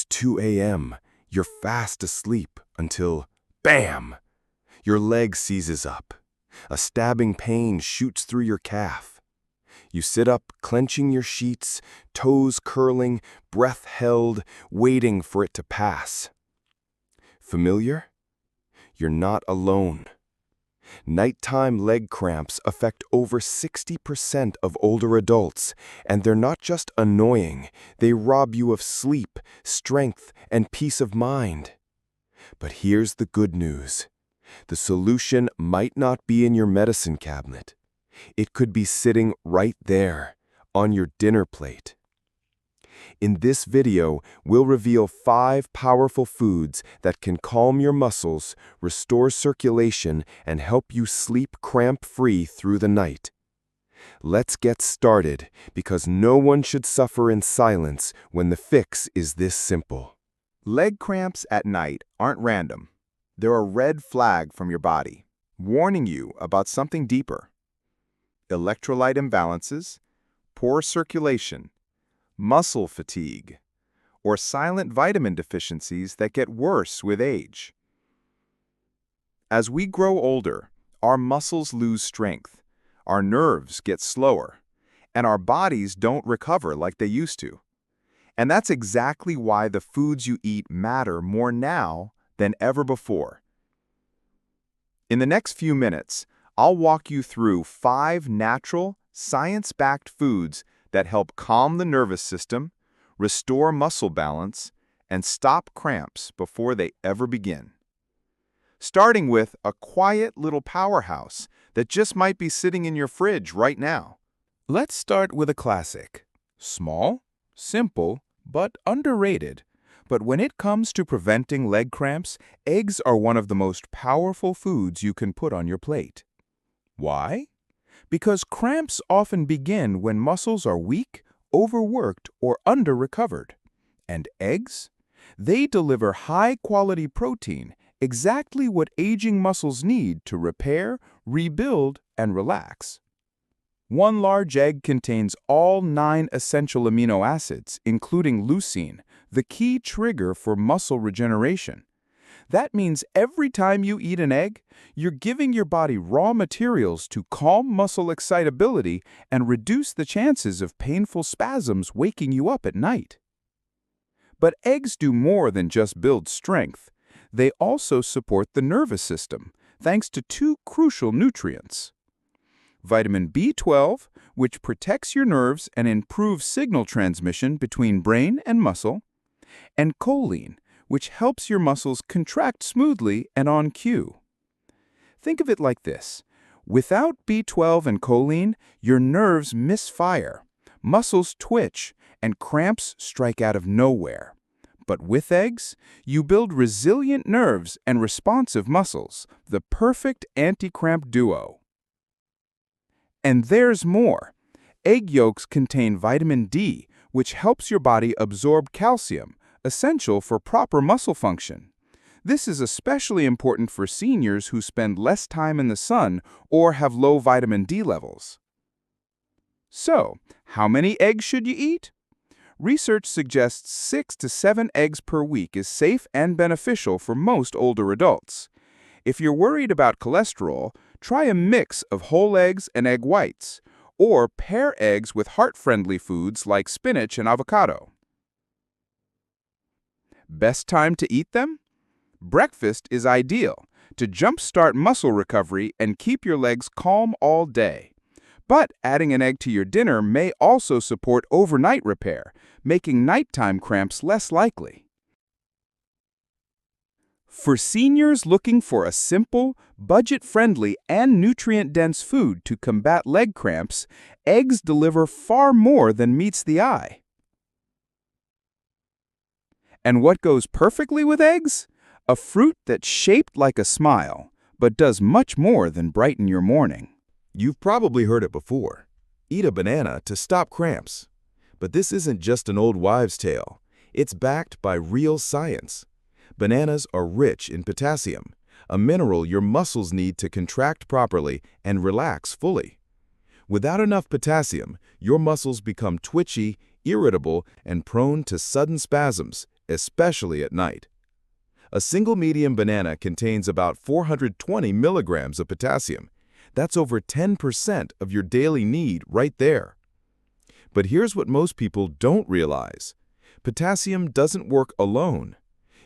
It's 2 a.m. You're fast asleep until, bam! Your leg seizes up. A stabbing pain shoots through your calf. You sit up, clenching your sheets, toes curling, breath held, waiting for it to pass. Familiar? You're not alone. Nighttime leg cramps affect over 60% of older adults, and they're not just annoying, they rob you of sleep, strength, and peace of mind. But here's the good news. The solution might not be in your medicine cabinet. It could be sitting right there, on your dinner plate. In this video, we'll reveal 5 powerful foods that can calm your muscles, restore circulation, and help you sleep cramp-free through the night. Let's get started, because no one should suffer in silence when the fix is this simple. Leg cramps at night aren't random. They're a red flag from your body, warning you about something deeper. Electrolyte imbalances, poor circulation, muscle fatigue, or silent vitamin deficiencies that get worse with age. As we grow older, our muscles lose strength, our nerves get slower, and our bodies don't recover like they used to. And that's exactly why the foods you eat matter more now than ever before. In the next few minutes, I'll walk you through 5 natural, science-backed foods that help calm the nervous system, restore muscle balance, and stop cramps before they ever begin. Starting with a quiet little powerhouse that just might be sitting in your fridge right now. Let's start with a classic. Small, simple, but underrated. But when it comes to preventing leg cramps, eggs are one of the most powerful foods you can put on your plate. Why? Because cramps often begin when muscles are weak, overworked, or under-recovered. And eggs? They deliver high-quality protein, exactly what aging muscles need to repair, rebuild, and relax. One large egg contains all 9 essential amino acids, including leucine, the key trigger for muscle regeneration. That means every time you eat an egg, you're giving your body raw materials to calm muscle excitability and reduce the chances of painful spasms waking you up at night. But eggs do more than just build strength. They also support the nervous system, thanks to 2 crucial nutrients. Vitamin B12, which protects your nerves and improves signal transmission between brain and muscle, and choline, which helps your muscles contract smoothly and on cue. Think of it like this. Without B12 and choline, your nerves misfire, muscles twitch, and cramps strike out of nowhere. But with eggs, you build resilient nerves and responsive muscles, the perfect anti-cramp duo. And there's more. Egg yolks contain vitamin D, which helps your body absorb calcium, essential for proper muscle function. This is especially important for seniors who spend less time in the sun or have low vitamin D levels. So, how many eggs should you eat? Research suggests 6 to 7 eggs per week is safe and beneficial for most older adults. If you're worried about cholesterol, try a mix of whole eggs and egg whites, or pair eggs with heart-friendly foods like spinach and avocado. Best time to eat them? Breakfast is ideal to jumpstart muscle recovery and keep your legs calm all day. But adding an egg to your dinner may also support overnight repair, making nighttime cramps less likely. For seniors looking for a simple, budget-friendly, and nutrient-dense food to combat leg cramps, eggs deliver far more than meets the eye. And what goes perfectly with eggs? A fruit that's shaped like a smile, but does much more than brighten your morning. You've probably heard it before. Eat a banana to stop cramps. But this isn't just an old wives' tale. It's backed by real science. Bananas are rich in potassium, a mineral your muscles need to contract properly and relax fully. Without enough potassium, your muscles become twitchy, irritable, and prone to sudden spasms, especially at night. A single medium banana contains about 420 milligrams of potassium. That's over 10% of your daily need right there. But here's what most people don't realize. Potassium doesn't work alone.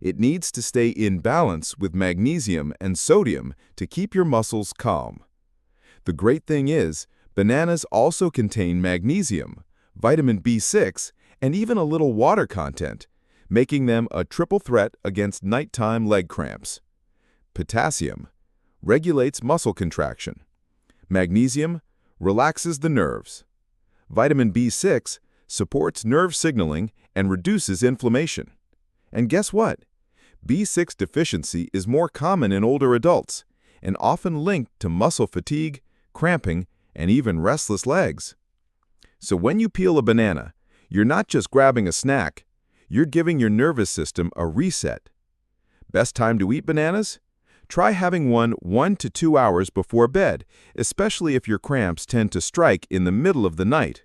It needs to stay in balance with magnesium and sodium to keep your muscles calm. The great thing is, bananas also contain magnesium, vitamin B6, and even a little water content, making them a triple threat against nighttime leg cramps. Potassium regulates muscle contraction. Magnesium relaxes the nerves. Vitamin B6 supports nerve signaling and reduces inflammation. And guess what? B6 deficiency is more common in older adults and often linked to muscle fatigue, cramping, and even restless legs. So when you peel a banana, you're not just grabbing a snack, you're giving your nervous system a reset. Best time to eat bananas? Try having one 1 to 2 hours before bed, especially if your cramps tend to strike in the middle of the night.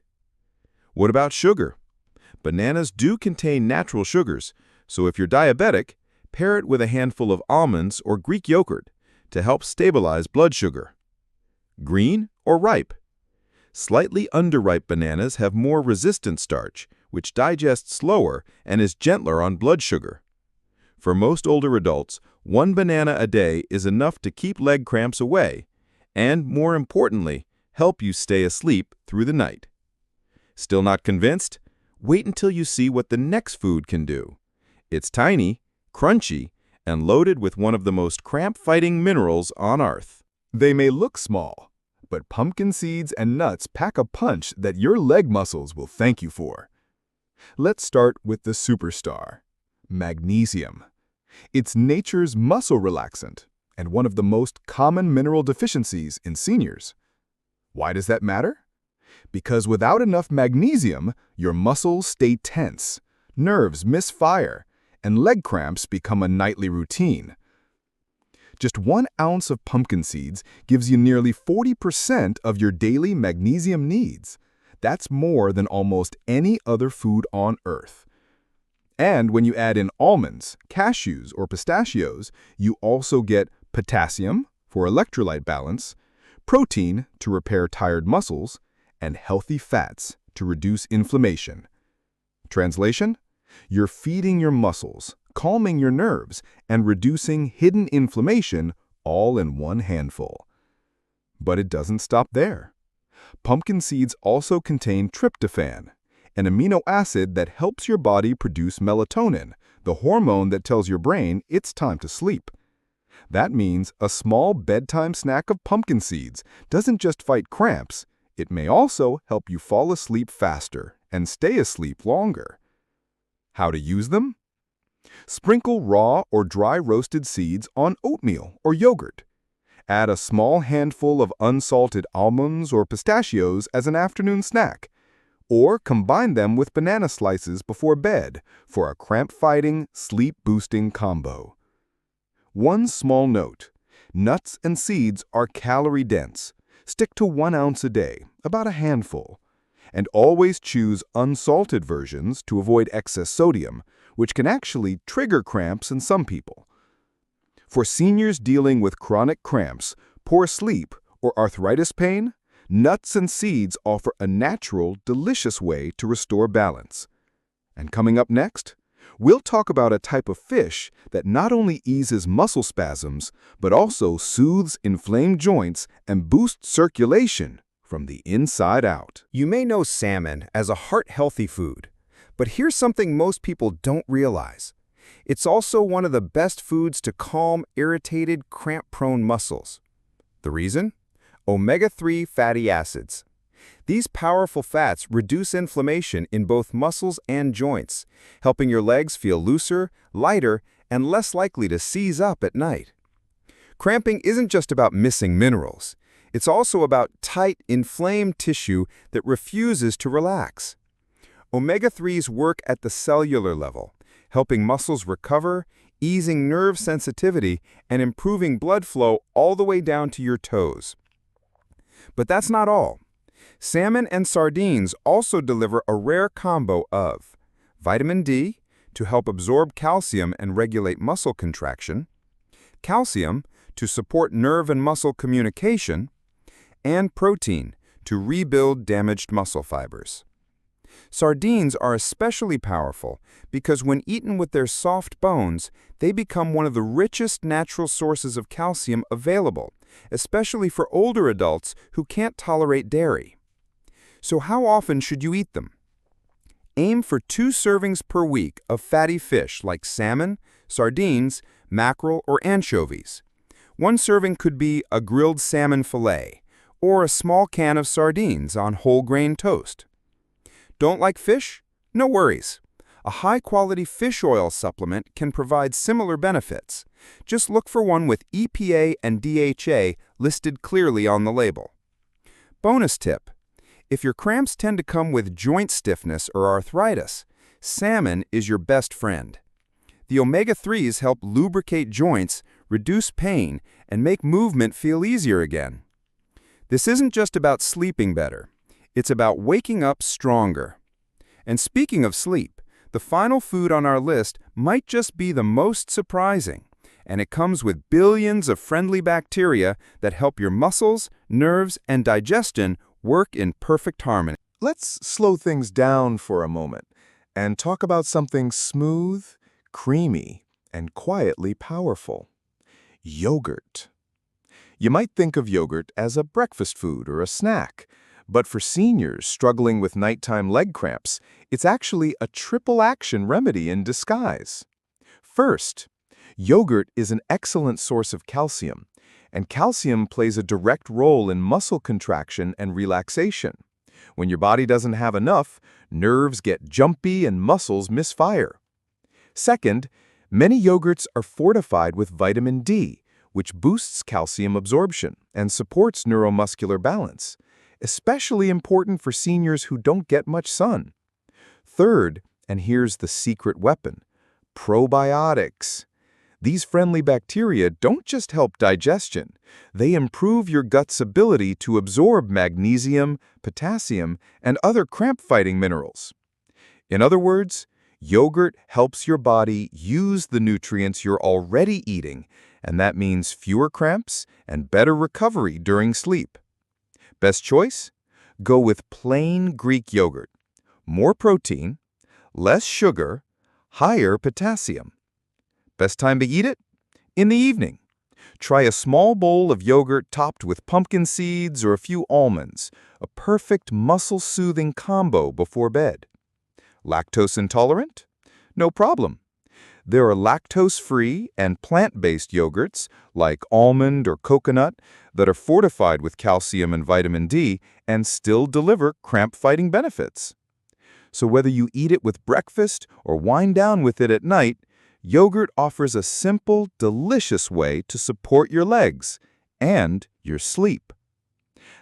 What about sugar? Bananas do contain natural sugars, so if you're diabetic, pair it with a handful of almonds or Greek yogurt to help stabilize blood sugar. Green or ripe? Slightly underripe bananas have more resistant starch, which digests slower and is gentler on blood sugar. For most older adults, 1 banana a day is enough to keep leg cramps away and, more importantly, help you stay asleep through the night. Still not convinced? Wait until you see what the next food can do. It's tiny, crunchy, and loaded with one of the most cramp-fighting minerals on Earth. They may look small, but pumpkin seeds and nuts pack a punch that your leg muscles will thank you for. Let's start with the superstar, magnesium. It's nature's muscle relaxant and one of the most common mineral deficiencies in seniors. Why does that matter? Because without enough magnesium, your muscles stay tense, nerves misfire, and leg cramps become a nightly routine. Just 1 ounce of pumpkin seeds gives you nearly 40% of your daily magnesium needs. That's more than almost any other food on Earth. And when you add in almonds, cashews, or pistachios, you also get potassium for electrolyte balance, protein to repair tired muscles, and healthy fats to reduce inflammation. Translation? You're feeding your muscles, calming your nerves, and reducing hidden inflammation all in one handful. But it doesn't stop there. Pumpkin seeds also contain tryptophan, an amino acid that helps your body produce melatonin, the hormone that tells your brain it's time to sleep. That means a small bedtime snack of pumpkin seeds doesn't just fight cramps, it may also help you fall asleep faster and stay asleep longer. How to use them? Sprinkle raw or dry roasted seeds on oatmeal or yogurt. Add a small handful of unsalted almonds or pistachios as an afternoon snack, or combine them with banana slices before bed for a cramp-fighting, sleep-boosting combo. One small note: nuts and seeds are calorie-dense. Stick to 1 ounce a day, about a handful. And always choose unsalted versions to avoid excess sodium, which can actually trigger cramps in some people. For seniors dealing with chronic cramps, poor sleep, or arthritis pain, nuts and seeds offer a natural, delicious way to restore balance. And coming up next, we'll talk about a type of fish that not only eases muscle spasms, but also soothes inflamed joints and boosts circulation from the inside out. You may know salmon as a heart-healthy food, but here's something most people don't realize. It's also one of the best foods to calm irritated, cramp-prone muscles. The reason? Omega-3 fatty acids. These powerful fats reduce inflammation in both muscles and joints, helping your legs feel looser, lighter, and less likely to seize up at night. Cramping isn't just about missing minerals. It's also about tight, inflamed tissue that refuses to relax. Omega-3s work at the cellular level, helping muscles recover, easing nerve sensitivity, and improving blood flow all the way down to your toes. But that's not all. Salmon and sardines also deliver a rare combo of vitamin D, to help absorb calcium and regulate muscle contraction, calcium to support nerve and muscle communication, and protein to rebuild damaged muscle fibers. Sardines are especially powerful because when eaten with their soft bones, they become one of the richest natural sources of calcium available, especially for older adults who can't tolerate dairy. So how often should you eat them? Aim for 2 servings per week of fatty fish like salmon, sardines, mackerel, or anchovies. 1 serving could be a grilled salmon fillet or a small can of sardines on whole grain toast. Don't like fish? No worries. A high-quality fish oil supplement can provide similar benefits. Just look for one with EPA and DHA listed clearly on the label. Bonus tip: if your cramps tend to come with joint stiffness or arthritis, salmon is your best friend. The omega-3s help lubricate joints, reduce pain, and make movement feel easier again. This isn't just about sleeping better. It's about waking up stronger. And speaking of sleep, the final food on our list might just be the most surprising, and it comes with billions of friendly bacteria that help your muscles, nerves, and digestion work in perfect harmony. Let's slow things down for a moment and talk about something smooth, creamy, and quietly powerful. Yogurt. You might think of yogurt as a breakfast food or a snack, but for seniors struggling with nighttime leg cramps, it's actually a triple-action remedy in disguise. First, yogurt is an excellent source of calcium, and calcium plays a direct role in muscle contraction and relaxation. When your body doesn't have enough, nerves get jumpy and muscles misfire. Second, many yogurts are fortified with vitamin D, which boosts calcium absorption and supports neuromuscular balance, especially important for seniors who don't get much sun. Third, and here's the secret weapon, probiotics. These friendly bacteria don't just help digestion, they improve your gut's ability to absorb magnesium, potassium, and other cramp-fighting minerals. In other words, yogurt helps your body use the nutrients you're already eating, and that means fewer cramps and better recovery during sleep. Best choice? Go with plain Greek yogurt. More protein, less sugar, higher potassium. Best time to eat it? In the evening. Try a small bowl of yogurt topped with pumpkin seeds or a few almonds, a perfect muscle-soothing combo before bed. Lactose intolerant? No problem. There are lactose-free and plant-based yogurts, like almond or coconut, that are fortified with calcium and vitamin D and still deliver cramp-fighting benefits. So whether you eat it with breakfast or wind down with it at night, yogurt offers a simple, delicious way to support your legs and your sleep.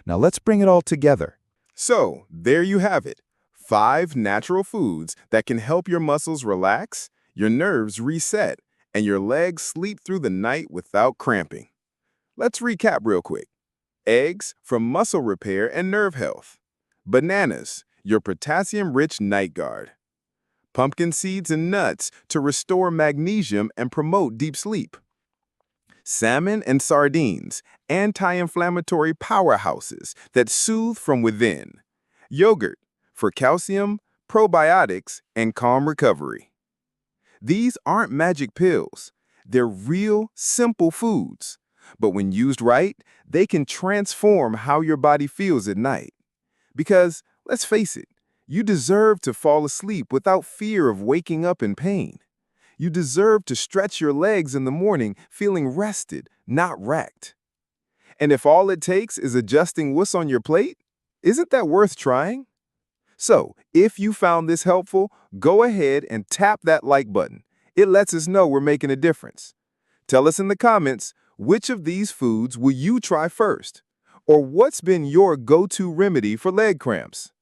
Now let's bring it all together. So, there you have it. 5 natural foods that can help your muscles relax, your nerves reset, and your legs sleep through the night without cramping. Let's recap real quick. Eggs for muscle repair and nerve health. Bananas, your potassium-rich night guard. Pumpkin seeds and nuts to restore magnesium and promote deep sleep. Salmon and sardines, anti-inflammatory powerhouses that soothe from within. Yogurt for calcium, probiotics, and calm recovery. These aren't magic pills. They're real, simple foods. But when used right, they can transform how your body feels at night. Because, let's face it, you deserve to fall asleep without fear of waking up in pain. You deserve to stretch your legs in the morning feeling rested, not wrecked. And if all it takes is adjusting what's on your plate, isn't that worth trying? So, if you found this helpful, go ahead and tap that like button. It lets us know we're making a difference. Tell us in the comments, which of these foods will you try first? Or what's been your go-to remedy for leg cramps?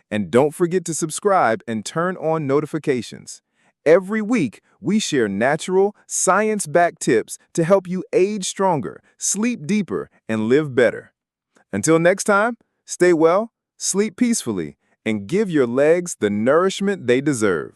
And don't forget to subscribe and turn on notifications. Every week, we share natural, science-backed tips to help you age stronger, sleep deeper, and live better. Until next time, stay well, sleep peacefully, and give your legs the nourishment they deserve.